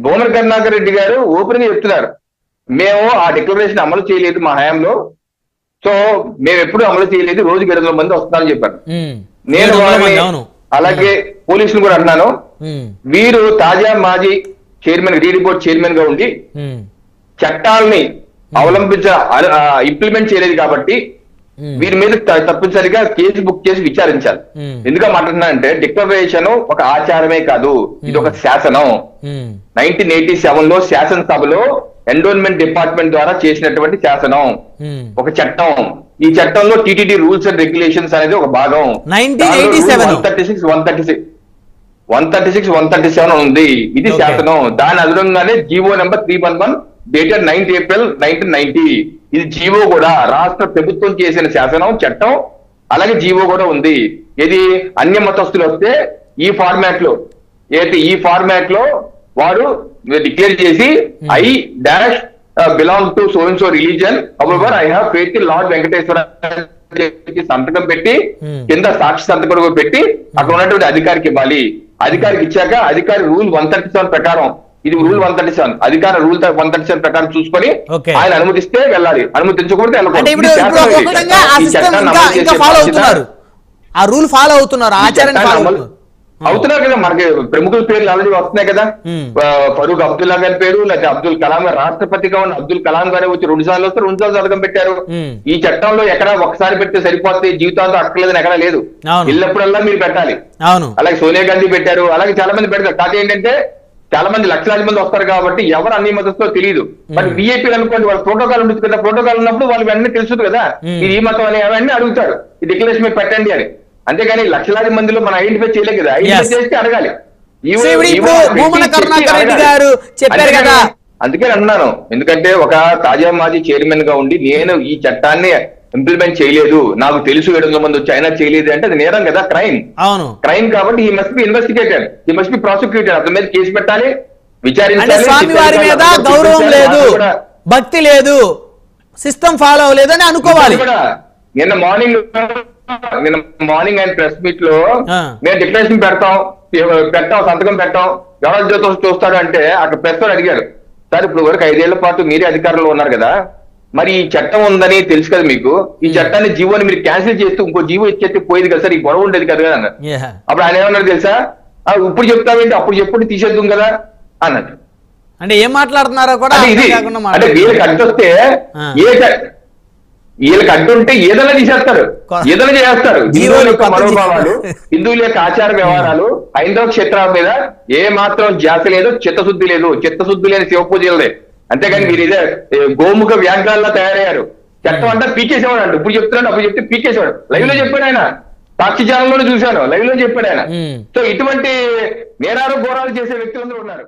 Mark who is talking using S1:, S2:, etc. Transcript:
S1: భువన కరుణాకర్ రెడ్డి గారు ఓపెన్ గా చెప్తున్నారు, మేము ఆ డిక్లరేషన్ అమలు చేయలేదు మా హయాంలో, సో మేము ఎప్పుడు అమలు చేయలేదు, రోజుకి 200 మంది వస్తున్నారని చెప్పారు. నేను అలాగే పోలీసులు కూడా అన్నాను, వీరు తాజా మాజీ చైర్మన్ రీ రిపోర్ట్ చైర్మన్ గా ఉండి చట్టాలని ఇంప్లిమెంట్ చేయలేదు కాబట్టి వీరి మీద తప్పనిసరిగా కేసు బుక్ చేసి విచారించాలి. ఎందుకు మాట్లాడుతున్నా అంటే డిక్లరేషన్ ఒక ఆచారమే కాదు, ఇది ఒక శాసనం. 1987 లో శాసనసభలో ఎండోన్మెంట్ డిపార్ట్మెంట్ ద్వారా చేసినటువంటి శాసనం, ఒక చట్టం. ఈ చట్టంలో టీటీడీ రూల్స్ అండ్ రెగ్యులేషన్స్ అనేది ఒక భాగం. 136 ఉంది, ఇది శాసనం. దాని అనుగుణంగానే GO number 311 dated 9th April 1990. ఇది జీవో కూడా రాష్ట్ర ప్రభుత్వం చేసిన శాసనం, చట్టం, అలాగే జీవో కూడా ఉంది. ఇది అన్య మతస్థులు వస్తే ఈ ఫార్మాట్ లో వారు డిక్లేర్ చేసి I dash belong to so and so religion, however I have faith in lord Venkateswara సంతకం పెట్టి కింద సాక్షి సంతకం పెట్టి అక్కడ ఉన్నటువంటి అధికారికి ఇవ్వాలి. అధికారికి ఇచ్చాక అధికారి రూల్ 137 ప్రకారం, ఇది రూల్ 137, అధికార రూల్ 137 ప్రకారం చూసుకొని ఆయన అనుమతిస్తే వెళ్ళాలి, అనుమతించకూడదు అవుతున్నారు కదా. మనకి ప్రముఖుల పేర్లు ఆల్రెడీ వస్తున్నాయి కదా, ఫరూక్ అబ్దుల్లా గారి పేరు, లేకపోతే అబ్దుల్ కలాం రాష్ట్రపతిగా ఉన్న అబ్దుల్ కలాం గారు వచ్చి 2 సార్లు వస్తే 2 సార్లు సంతకం పెట్టారు. ఈ చట్టంలో ఎక్కడ ఒకసారి పెడితే సరిపోతే జీవితాంతో అక్కర్లేదని ఎక్కడా లేదు, ఎల్లప్పుడల్లా మీరు పెట్టాలి. అలాగే సోనియా గాంధీ పెట్టారు, అలాగే చాలా మంది పెడతారు. కాదు ఏంటంటే చాలా మంది లక్షలాది మంది వస్తారు కాబట్టి ఎవరు అన్ని మతస్థులో తెలియదు. బట్ విఐపీలు అనుకోండి, వాళ్ళ ప్రోటోకాల్ ఉంటుంది కదా, ప్రోటోకాల్ ఉన్నప్పుడు వాళ్ళు వెంటనే తెలుస్తుంది కదా, ఇది ఈ మతం అని అవన్నీ అడుగుతారు, ఈ డిక్లరేషన్ మీరు పెట్టండి అని. అంతేగాని లక్షలాది మందిలో మనం ఐడెంటిఫై చేయలేదు కదా, ఐడెంటిఫై చేస్తే అడగాలి. అందుకే అన్నాను, ఎందుకంటే ఒక తాజా మాజీ చైర్మన్ గా ఉండి నేను ఈ చట్టాన్ని ఇంప్లిమెంట్ చేయలేదు, నాకు తెలుసు 700 మంది వచ్చి అయినా చేయలేదు అంటే అది నేరం కదా, క్రైమ్. క్రైమ్ కాబట్టి ఈ మస్ట్ బి ఇన్వెస్టిగేటెడ్, ఈ మస్ట్ బి ప్రాసిక్యూటెడ్, అతని మీద కేసు పెట్టాలి, విచారించాలి.
S2: స్వామివారి మీద గౌరవం లేదు, భక్తి లేదు, సిస్టమ్ ఫాలో అవ్వలేదని అనుకోవాలి.
S1: నిన్న మార్నింగ్ ఆయన ప్రెస్ మీట్ లో మేము డిక్లరేషన్ పెడతాం, సంతకం పెట్టాం, ఎవరి చూస్తాడు అంటే అక్కడ ప్రెస్ వారు అడిగారు, సార్ ఇప్పుడు వరకు 5 ఏళ్ల పాటు మీరే అధికారంలో ఉన్నారు కదా, మరి ఈ చట్టం ఉందని తెలుసు కదా మీకు, ఈ చట్టాన్ని జీవోని మీరు క్యాన్సిల్ చేస్తూ ఇంకో జీవో ఇచ్చేస్తే పోయేది కదా సార్, ఈ గొడవ ఉండేది కదా అన్నారు. అప్పుడు ఆయన ఏమన్నారు తెలుసా, ఇప్పుడు చెప్తావేంటి, అప్పుడు చెప్పుకుంటే తీసేద్దాం కదా అన్నట్టు.
S2: అంటే ఏం మాట్లాడుతున్నారో కూడా
S1: అంటే వీళ్ళకి అడ్డొస్తే వీళ్ళకి అడ్డుంటే ఏదైనా తీసేస్తారు, ఏదైనా చేస్తారు. హిందువుల యొక్క మనోభావాలు, హిందువుల యొక్క ఆచార వ్యవహారాలు, హైందవ క్షేత్రాల మీద ఏ మాత్రం ధ్యాస లేదు, చిత్తశుద్ధి లేదు, చిత్తశుద్ధి లేని శివ పూజలే. అంతేగాని మీరు ఇదే గోముఖ వ్యాఘ్రాల్లో తయారయ్యారు. చట్టం అంటే పీకేసేవాడు అంట, ఇప్పుడు చెప్తున్నాడు, అప్పుడు చెప్తే పీకేసేవాడు. లైవ్ లో చెప్పాడు ఆయన, సాక్షి ఛానల్లోనే చూశాను, లైవ్ లో చెప్పాడు ఆయన. సో ఇటువంటి నేరాలు ఘోరాలు చేసే వ్యక్తులందరూ ఉన్నారు.